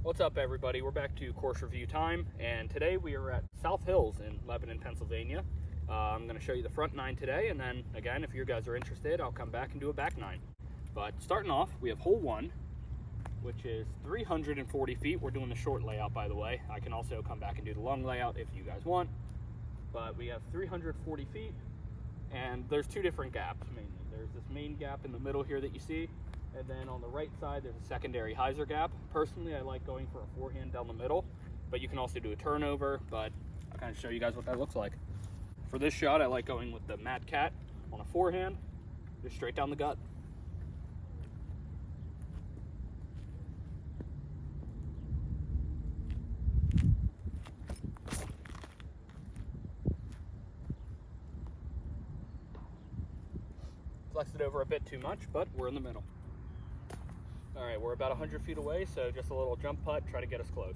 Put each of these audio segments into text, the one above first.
What's up, everybody? We're back to course review time, and today we are at South Hills in Lebanon, Pennsylvania. I'm going to show you the front nine today, and then again, if you guys are interested, I'll come back and do a back nine. But starting off, we have hole one, which is 340 feet. We're doing the short layout, by the way. I can also come back and do the long layout if you guys want. But we have 340 feet, and there's two different gaps mainly. There's this main gap in the middle here that you see, and then on the right side, there's a secondary hyzer gap. Personally, I like going for a forehand down the middle, but you can also do a turnover, but I'll kind of show you guys what that looks like. For this shot, I like going with the Mad Cat on a forehand, just straight down the gut. Flexed it over a bit too much, but we're in the middle. All right, we're about 100 feet away, so just a little jump putt, try to get us close.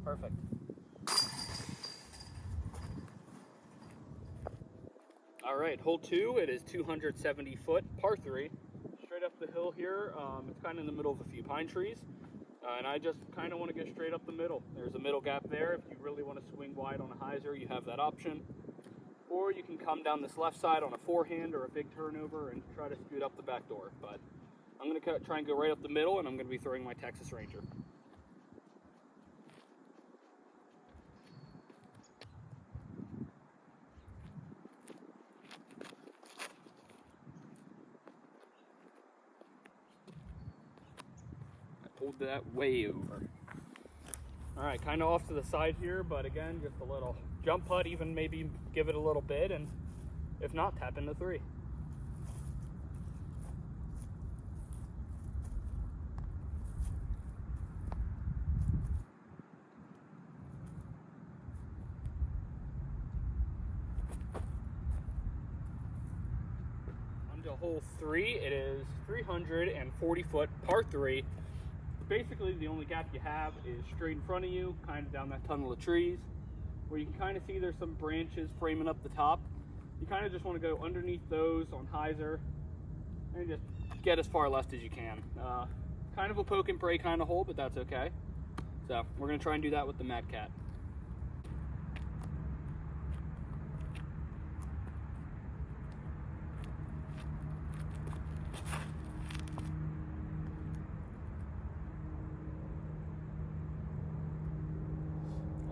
Perfect. All right, hole two, it is 270 foot, par three. Straight up the hill here. It's kind of in the middle of a few pine trees, and I just kind of want to get straight up the middle. There's a middle gap there. If you really want to swing wide on a hyzer, you have that option, or you can come down this left side on a forehand or a big turnover and try to scoot up the back door. But I'm going to try and go right up the middle, and I'm going to be throwing my Texas Ranger. Pulled that way over. All right, kind of off to the side here, but again, just a little jump putt, even maybe give it a little bit, and if not, tap into three. On to hole three, it is 340 foot, par three. Basically, the only gap you have is straight in front of you, kind of down that tunnel of trees, where you can kind of see there's some branches framing up the top. You kind of just want to go underneath those on hyzer and just get as far left as you can. Kind of a poke and pray kind of hole, but that's okay. So we're going to try and do that with the Mad Cat.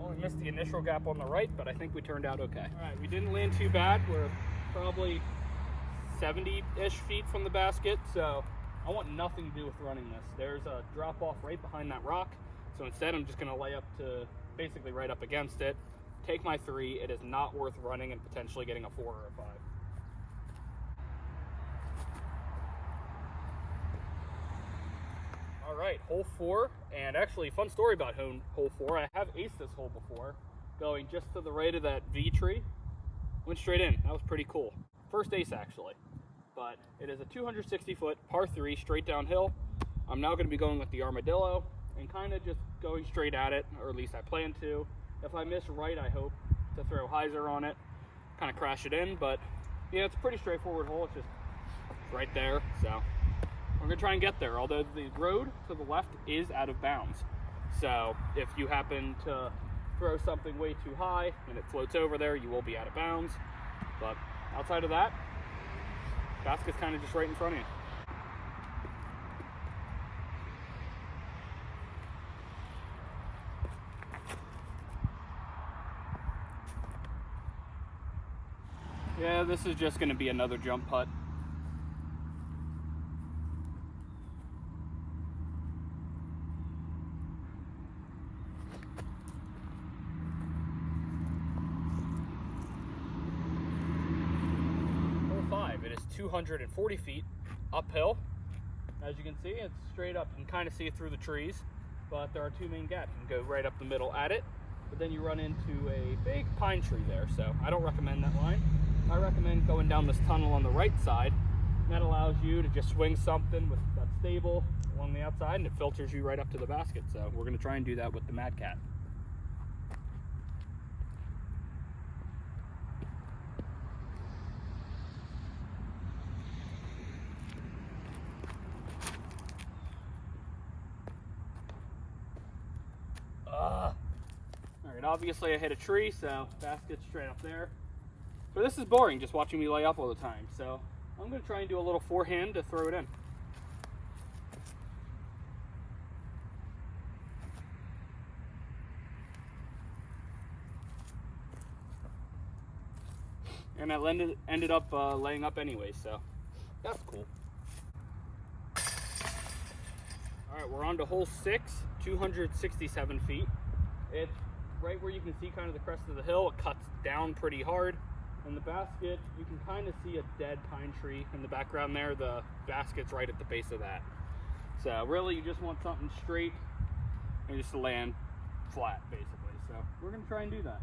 We missed the initial gap on the right, but I think we turned out okay. All right, we didn't land too bad. We're probably 70-ish feet from the basket, so I want nothing to do with running this. There's a drop off right behind that rock, so instead I'm just gonna lay up to basically right up against it, take my three. It is not worth running and potentially getting a 4 or a 5. All right, hole four, and actually fun story about hole four. I have aced this hole before, going just to the right of that V tree. Went straight in. That was pretty cool. First ace actually, but it is a 260 foot par three straight downhill. I'm now going to be going with the armadillo and kind of just going straight at it, or at least I plan to. If I miss right, I hope to throw hyzer on it, kind of crash it in. But yeah, it's a pretty straightforward hole. It's just right there, so we're gonna try and get there, although the road to the left is out of bounds. So if you happen to throw something way too high and it floats over there, you will be out of bounds. But outside of that, basket's kind of just right in front of you. Yeah, this is just gonna be another jump putt. It is 240 feet uphill. As you can see, it's straight up. You can kind of see it through the trees, but there are two main gaps. You can go right up the middle at it, but then you run into a big pine tree there, so I don't recommend that line. I recommend going down this tunnel on the right side And that allows you to just swing something with that's stable along the outside, and it filters you right up to the basket. So we're going to try and do that with the Mad Cat. Alright, obviously I hit a tree, so basket's straight up there. But this is boring, just watching me lay up all the time. So I'm going to try and do a little forehand to throw it in. And I ended up laying up anyway, so that's cool. Alright, we're on to hole 6, 267 feet. It's right where you can see kind of the crest of the hill. It cuts down pretty hard. In the basket, you can kind of see a dead pine tree in the background there. The basket's right at the base of that. So really, you just want something straight and just land flat, basically. So we're going to try and do that.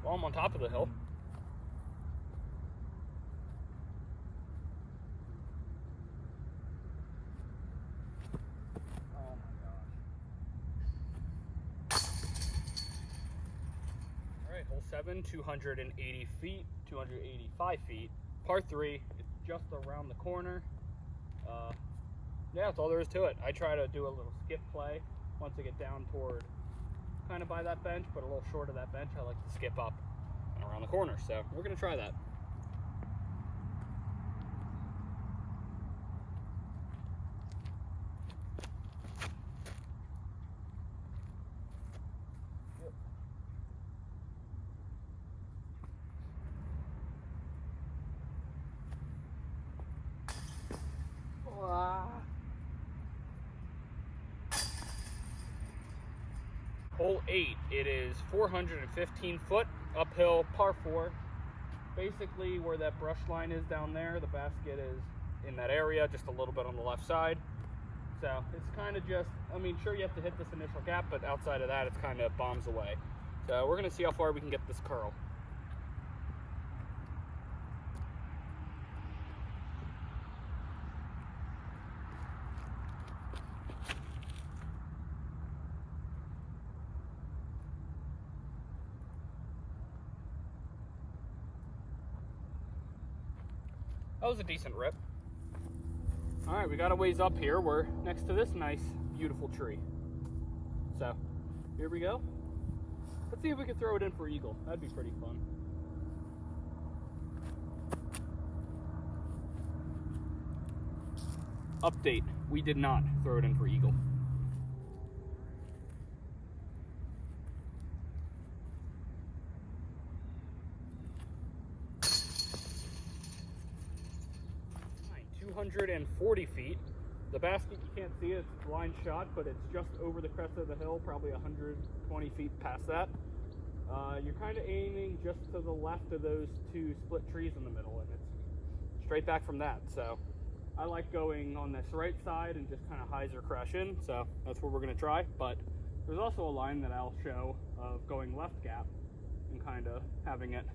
Well, I'm on top of the hill. Oh my gosh. Alright, hole 7, 280 feet, 285 feet. Par 3, it's just around the corner. Yeah, that's all there is to it. I try to do a little skip play once I get down toward kind of by that bench, but a little short of that bench. I like to skip up and around the corner, so we're going to try that. Hole 8, it is 415 foot, uphill, par 4. Basically where that brush line is down there, the basket is in that area, just a little bit on the left side. So it's kind of just, I mean, sure you have to hit this initial gap, but outside of that, it's kind of bombs away. So we're going to see how far we can get this curl. That was a decent rip. All right, we got a ways up here. We're next to this nice, beautiful tree. So, here we go. Let's see if we can throw it in for eagle. That'd be pretty fun. Update, we did not throw it in for eagle. Right, 240 feet. The basket, you can't see it, it's a blind shot, but it's just over the crest of the hill, probably 120 feet past that. You're kind of aiming just to the left of those two split trees in the middle, and it's straight back from that. So I like going on this right side and just kind of hyzer crash in, so that's what we're going to try. But there's also a line that I'll show of going left gap and kind of having it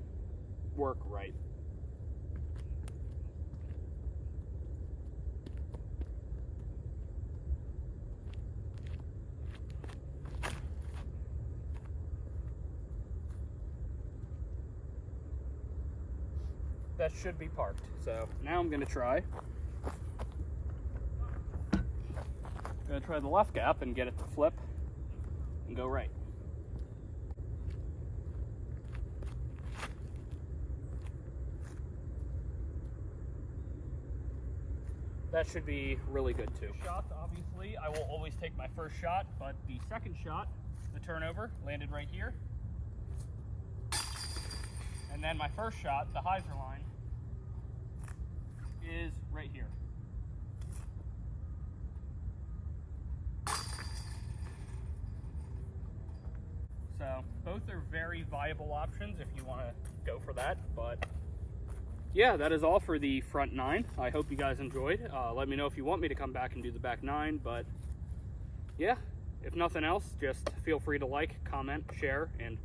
work right. That should be parked. So now I'm going to try. I'm going to try the left gap and get it to flip and go right. That should be really good too. Shots, obviously, I will always take my first shot, but the second shot, the turnover, landed right here. And then my first shot, the hyzer line, is right here. So both are very viable options if you want to go for that, but yeah, that is all for the front 9. I hope you guys enjoyed. Let me know if you want me to come back and do the back 9, but yeah, if nothing else, just feel free to like, comment, share, and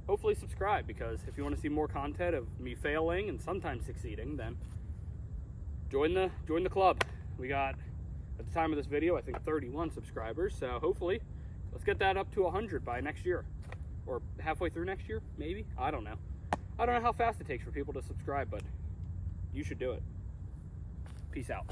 hopefully subscribe, because if you want to see more content of me failing and sometimes succeeding, then join the club. We got, at the time of this video, I think 31 subscribers, so hopefully let's get that up to 100 by next year, or halfway through next year, maybe. I don't know how fast it takes for people to subscribe, but you should do it. Peace out.